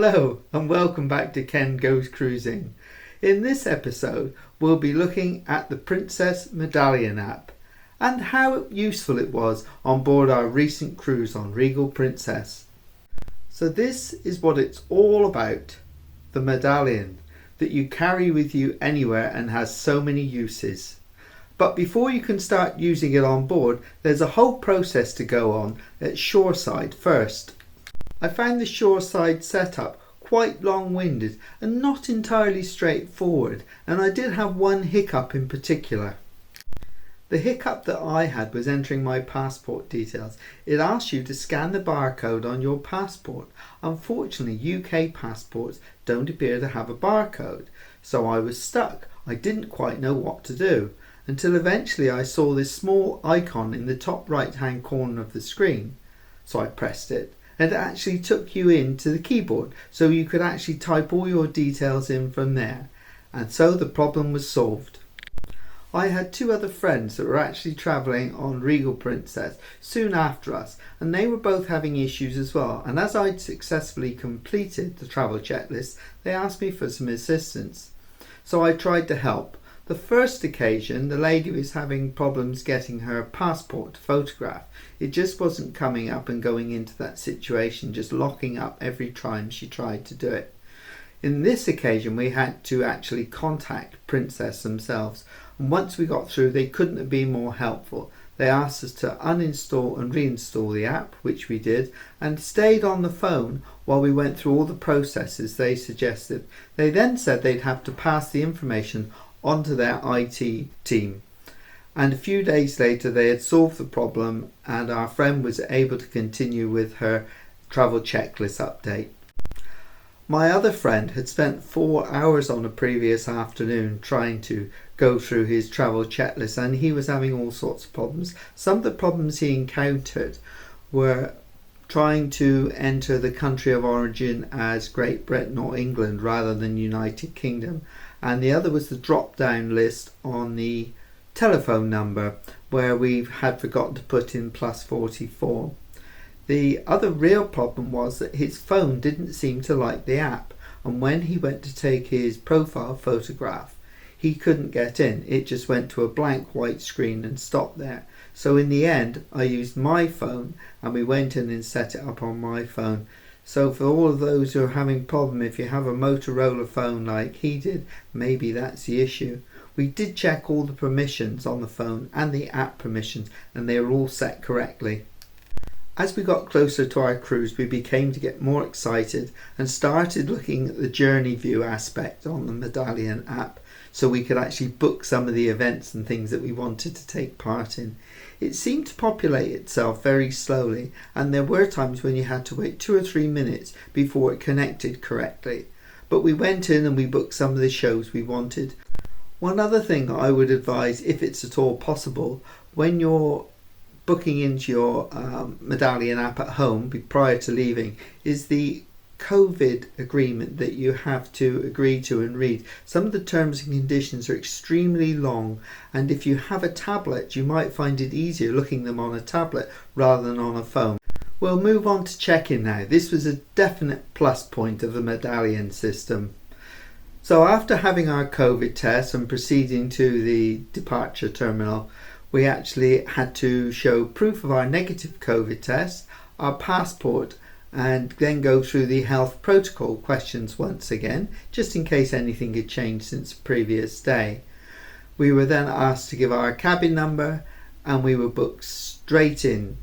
Hello and welcome back to Ken Goes Cruising. In this episode we'll be looking at the Princess Medallion app and how useful it was on board our recent cruise on Regal Princess. So this is what it's all about, the medallion that you carry with you anywhere and has so many uses. But before you can start using it on board, there's a whole process to go on at Shoreside first. I found the Shoreside setup quite long-winded and not entirely straightforward, and I did have one hiccup in particular. The hiccup that I had was entering my passport details. It asked you to scan the barcode on your passport. Unfortunately, UK passports don't appear to have a barcode, so I was stuck. I didn't quite know what to do, until eventually I saw this small icon in the top right hand corner of the screen. So I pressed it, and it actually took you into the keyboard, so you could actually type all your details in from there. And so the problem was solved. I had two other friends that were actually travelling on Regal Princess soon after us, and they were both having issues as well, and as I'd successfully completed the travel checklist, they asked me for some assistance. So I tried to help. The first occasion, the lady was having problems getting her passport to photograph. It just wasn't coming up and going into that situation, just locking up every time she tried to do it. In this occasion, we had to actually contact Princess themselves. And once we got through, they couldn't have been more helpful. They asked us to uninstall and reinstall the app, which we did, and stayed on the phone while we went through all the processes they suggested. They then said they'd have to pass the information onto their IT team, and a few days later they had solved the problem and our friend was able to continue with her travel checklist update. My other friend had spent 4 hours on a previous afternoon trying to go through his travel checklist, and he was having all sorts of problems. Some of the problems he encountered were trying to enter the country of origin as Great Britain or England rather than United Kingdom, and the other was the drop down list on the telephone number where we had forgotten to put in +44. The other real problem was that his phone didn't seem to like the app, and when he went to take his profile photograph he couldn't get in. It just went to a blank white screen and stopped there. So in the end I used my phone and we went in and set it up on my phone. So for all of those who are having a problem, if you have a Motorola phone like he did, maybe that's the issue. We did check all the permissions on the phone and the app permissions, and they were all set correctly. As we got closer to our cruise, we became to get more excited and started looking at the journey view aspect on the Medallion app, so we could actually book some of the events and things that we wanted to take part in. It seemed to populate itself very slowly, and there were times when you had to wait 2 or 3 minutes before it connected correctly. But we went in and we booked some of the shows we wanted. One other thing I would advise, if it's at all possible, when you're booking into your Medallion app at home prior to leaving, is the COVID agreement that you have to agree to and read. Some of the terms and conditions are extremely long, and if you have a tablet you might find it easier looking them on a tablet rather than on a phone. We'll move on to check-in now. This was a definite plus point of the Medallion system. So after having our COVID test and proceeding to the departure terminal, we actually had to show proof of our negative COVID test, our passport, and then go through the health protocol questions once again, just in case anything had changed since the previous day. We were then asked to give our cabin number, and we were booked straight in.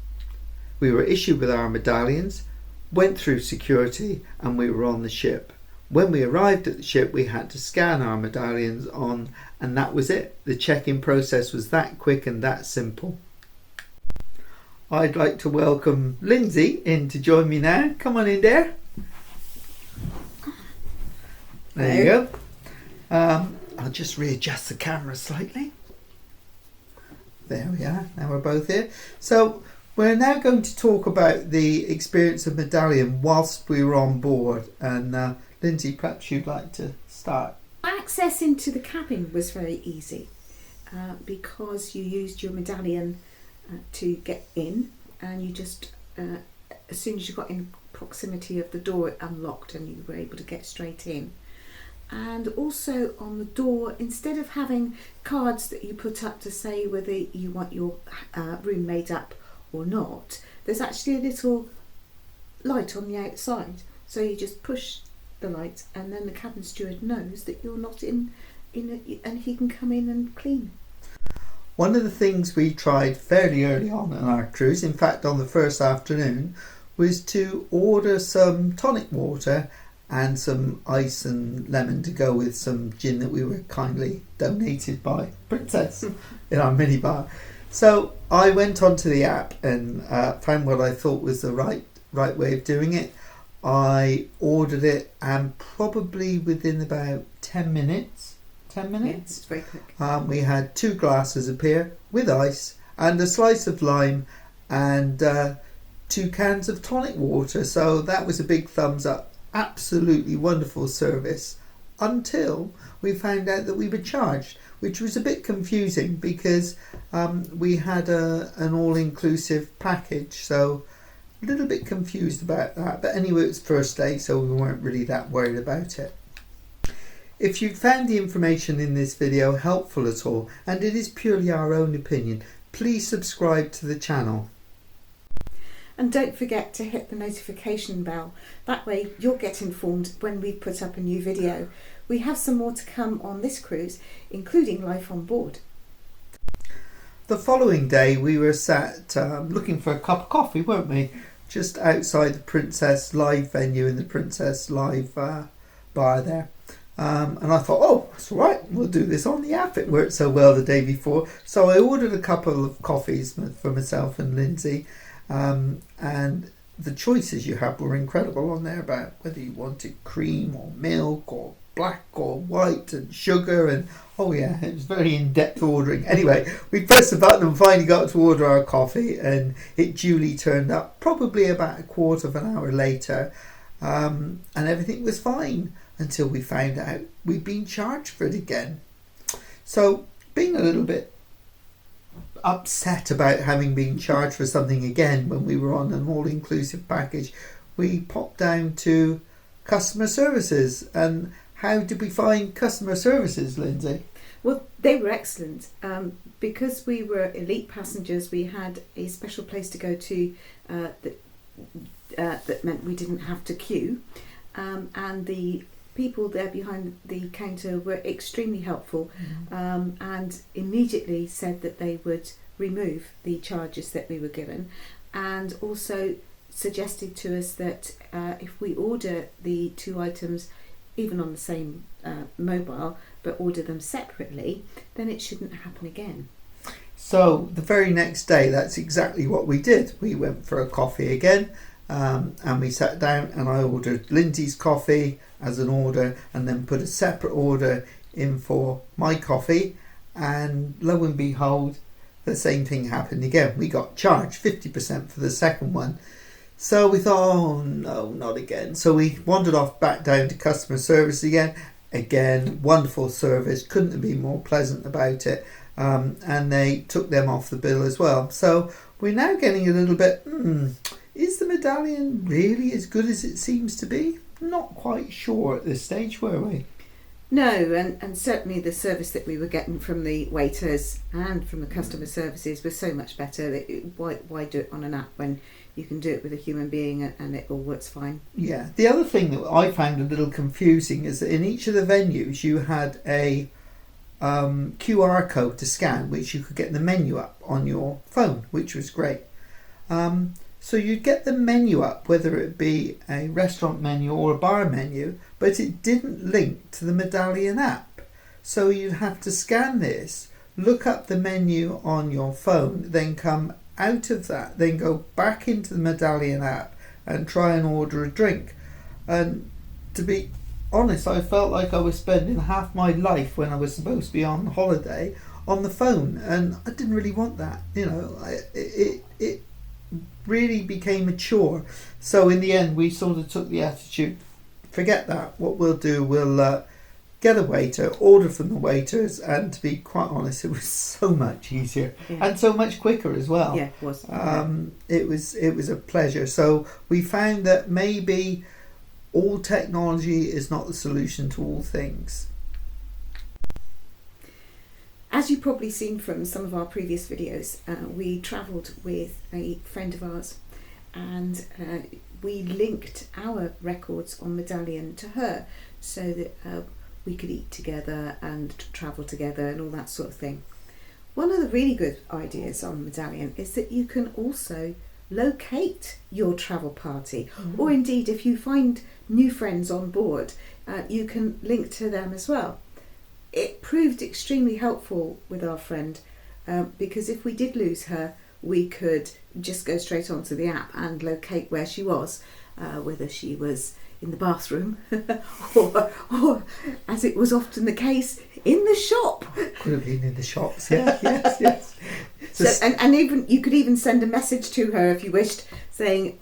We were issued with our medallions, went through security, and we were on the ship. When we arrived at the ship, we had to scan our medallions on, and that was it. The check-in process was that quick and that simple. I'd like to welcome Lindsay in to join me now. Come on in there. There you go. I'll just readjust the camera slightly. There we are. Now we're both here. So we're now going to talk about the experience of Medallion whilst we were on board. And Lindsay, perhaps you'd like to start. Access into the cabin was very easy because you used your medallion to get in, and you just as soon as you got in proximity of the door, it unlocked and you were able to get straight in. And also on the door, instead of having cards that you put up to say whether you want your room made up or not, there's actually a little light on the outside. So you just push the light and then the cabin steward knows that you're not in it, and he can come in and clean. One of the things we tried fairly early on our cruise, in fact on the first afternoon, was to order some tonic water and some ice and lemon to go with some gin that we were kindly donated by Princess in our minibar. So I went onto the app and found what I thought was the right way of doing it. I ordered it, and probably within about 10 minutes. Yeah, it's very quick. We had 2 glasses of beer with ice and a slice of lime and 2 cans of tonic water. So that was a big thumbs up. Absolutely wonderful service, until we found out that we were charged, which was a bit confusing because we had an all-inclusive package. So a little bit confused about that. But anyway, it was first day, so we weren't really that worried about it. If you found the information in this video helpful at all, and it is purely our own opinion, please subscribe to the channel. And don't forget to hit the notification bell. That way you'll get informed when we put up a new video. We have some more to come on this cruise, including life on board. The following day we were sat looking for a cup of coffee, weren't we? Just outside the Princess Live venue in the Princess Live bar there. And I thought, oh, that's all right, we'll do this on the app. It worked so well the day before. So I ordered a couple of coffees for myself and Lindsay. And the choices you had were incredible on there about whether you wanted cream or milk or black or white and sugar, and oh yeah, it was very in-depth ordering. Anyway, we pressed the button and finally got to order our coffee, and it duly turned up probably about a quarter of an hour later, and everything was fine until we found out we'd been charged for it again. So being a little bit upset about having been charged for something again when we were on an all-inclusive package, we popped down to customer services. And how did we find customer services, Lindsay? Well, they were excellent. Because we were elite passengers, we had a special place to go to that meant we didn't have to queue, and the people there behind the counter were extremely helpful, and immediately said that they would remove the charges that we were given, and also suggested to us that if we order the 2 items even on the same mobile but order them separately, then it shouldn't happen again. So the very next day, that's exactly what we did. We went for a coffee again, and we sat down and I ordered Lindsay's coffee as an order and then put a separate order in for my coffee, and lo and behold, the same thing happened again. We got charged 50% for the second one. So we thought, oh no, not again. So we wandered off back down to customer service again. Again, wonderful service, couldn't have been more pleasant about it. And they took them off the bill as well. So we're now getting a little bit, is the medallion really as good as it seems to be? Not quite sure at this stage, were we? No, and certainly the service that we were getting from the waiters and from the customer services was so much better. Why do it on an app when you can do it with a human being and it all works fine? Yeah. The other thing that I found a little confusing is that in each of the venues you had a QR code to scan, which you could get the menu up on your phone, which was great. So you'd get the menu up, whether it be a restaurant menu or a bar menu, but it didn't link to the Medallion app. So you'd have to scan this, look up the menu on your phone, then come out of that, then go back into the Medallion app and try and order a drink. And to be honest, I felt like I was spending half my life when I was supposed to be on holiday on the phone, and I didn't really want that. You know, it really became a chore. So in the end, we sort of took the attitude, forget that. What we'll do, we'll get a waiter, order from the waiters, and to be quite honest, it was so much easier and so much quicker as well. Yeah, it was. It was a pleasure. So we found that maybe all technology is not the solution to all things. As you've probably seen from some of our previous videos, we travelled with a friend of ours, and we linked our records on Medallion to her so that we could eat together and travel together and all that sort of thing. One of the really good ideas on Medallion is that you can also locate your travel party, or indeed if you find new friends on board, you can link to them as well. It proved extremely helpful with our friend because if we did lose her, we could just go straight onto the app and locate where she was, whether she was in the bathroom or, as it was often the case, in the shop. Could have been in the shops, yes. So, and even you could even send a message to her if you wished, saying,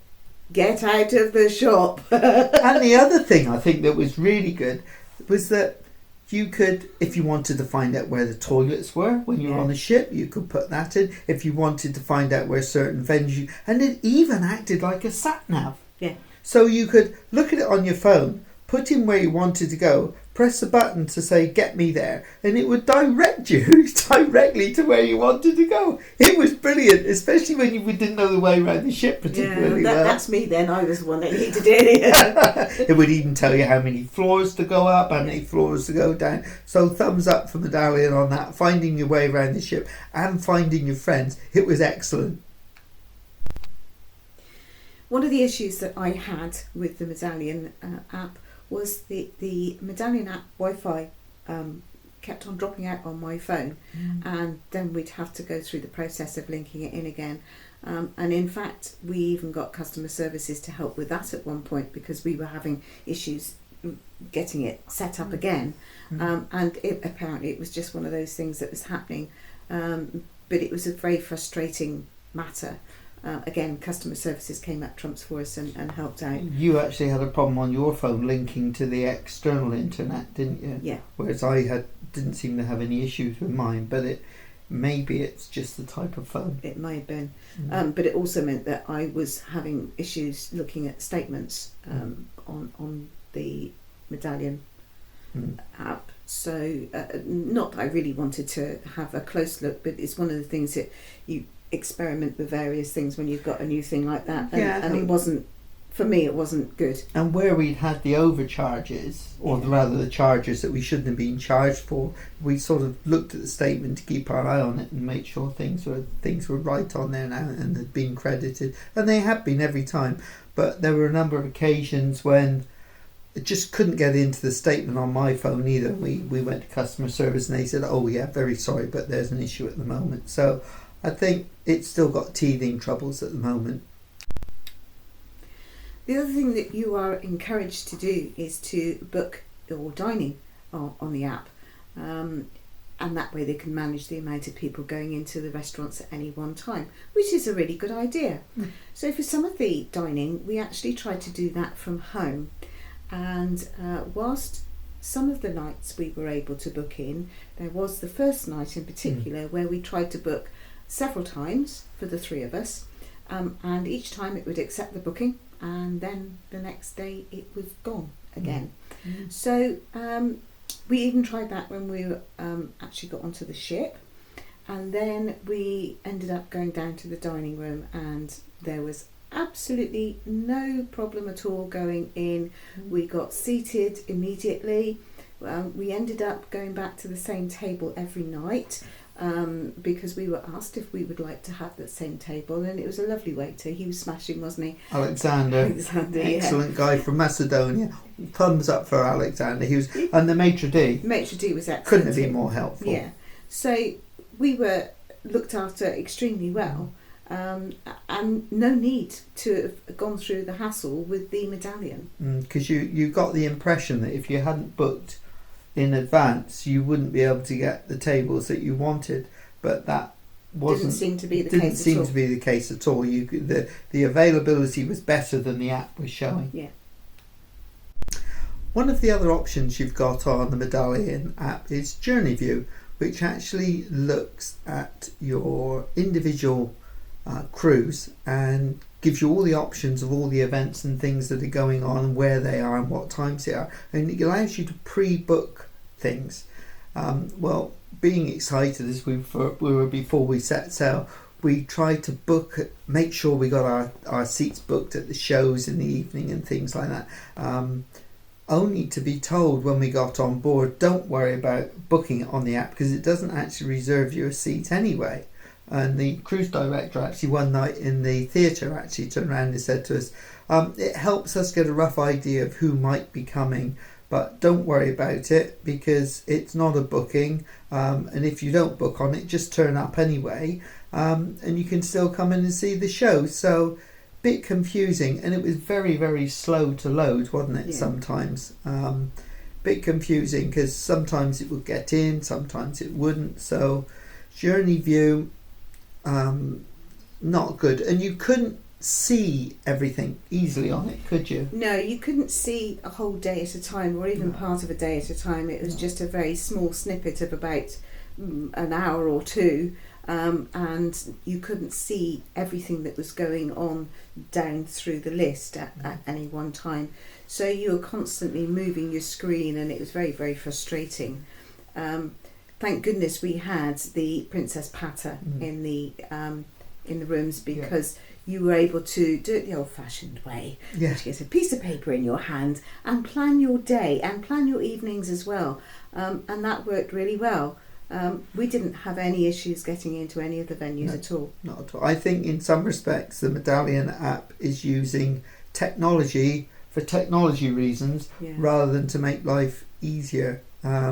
"Get out of the shop." And the other thing I think that was really good was that you could, if you wanted to find out where the toilets were when you were on the ship, you could put that in. If you wanted to find out where certain venues, and it even acted like a sat nav. Yeah. So you could look at it on your phone, put in where you wanted to go, press a button to say "get me there," and it would direct you directly to where you wanted to go. It was brilliant, especially when you didn't know the way around the ship particularly well. That's me then. I was the one that needed it. It would even tell you how many floors to go up, how many floors to go down. So thumbs up for Medallion on that, finding your way around the ship and finding your friends. It was excellent. One of the issues that I had with the Medallion app was the Medallion app Wi-Fi kept on dropping out on my phone, and then we'd have to go through the process of linking it in again. And in fact, we even got customer services to help with that at one point because we were having issues getting it set up again. And apparently it was just one of those things that was happening. But it was a very frustrating matter. Again, customer services came up trumps for us and helped out. You actually had a problem on your phone linking to the external internet, didn't you? Yeah. Whereas I didn't seem to have any issues with mine, but maybe it's just the type of phone. It may have been. But it also meant that I was having issues looking at statements on the Medallion app. So not that I really wanted to have a close look, but it's one of the things that you experiment with various things when you've got a new thing like that, and it wasn't, for me, it wasn't good. And where we'd had the overcharges, or rather the charges that we shouldn't have been charged for, we sort of looked at the statement to keep our eye on it and make sure things were right on there now and had been credited, and they have been every time. But there were a number of occasions when it just couldn't get into the statement on my phone either. We went to customer service and they said, "Oh yeah, very sorry, but there's an issue at the moment." So I think it's still got teething troubles at the moment. The other thing that you are encouraged to do is to book your dining on the app, and that way they can manage the amount of people going into the restaurants at any one time, which is a really good idea. So for some of the dining, we actually tried to do that from home, and whilst some of the nights we were able to book in, there was the first night in particular where we tried to book several times for the three of us, and each time it would accept the booking, and then the next day it was gone again. So we even tried that when we actually got onto the ship, and then we ended up going down to the dining room, and there was absolutely no problem at all going in. We got seated immediately. We ended up going back to the same table every night, because we were asked if we would like to have the same table, and it was a lovely waiter. He was smashing, wasn't he? Alexander, excellent guy from Macedonia. Thumbs up for Alexander. He was, and the maitre d'. Maitre d' was excellent. Couldn't have been more helpful. Yeah. So we were looked after extremely well, and no need to have gone through the hassle with the Medallion. Because you got the impression that if you hadn't booked in advance, you wouldn't be able to get the tables that you wanted, but that didn't seem to be the case at all. The availability was better than the app was showing. Yeah. One of the other options you've got on the Medallion app is Journey View, which actually looks at your individual cruise and gives you all the options of all the events and things that are going on, where they are and what times they are, and it allows you to pre-book things. Well, being excited as we were before we set sail, we tried to make sure we got our seats booked at the shows in the evening and things like that, only to be told when we got on board, don't worry about booking it on the app because it doesn't actually reserve you a seat anyway. And the cruise director actually one night in the theatre actually turned around and said to us, it helps us get a rough idea of who might be coming, but don't worry about it because it's not a booking, and if you don't book on it, just turn up anyway, and you can still come in and see the show. So bit confusing, and it was very, very slow to load, wasn't it? Sometimes bit confusing because sometimes it would get in, sometimes it wouldn't. So Journey View, not good. And you couldn't see everything easily on it, could you? No, you couldn't see a whole day at a time, or even part of a day at a time. It was just a very small snippet of about an hour or two, and you couldn't see everything that was going on down through the list at any one time. So you were constantly moving your screen, and it was very, very frustrating. Thank goodness we had the Princess Patter in the rooms, because you were able to do it the old-fashioned way, which is a piece of paper in your hand and plan your day and plan your evenings as well, and that worked really well. We didn't have any issues getting into any of the venues at all. Not at all. I think in some respects the Medallion app is using technology for technology reasons rather than to make life easier,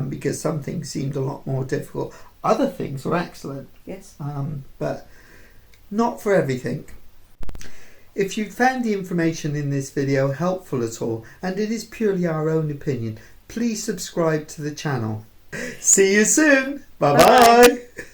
because some things seemed a lot more difficult. Other things were excellent. Yes. But not for everything. If you found the information in this video helpful at all, and it is purely our own opinion, please subscribe to the channel. See you soon. Bye bye.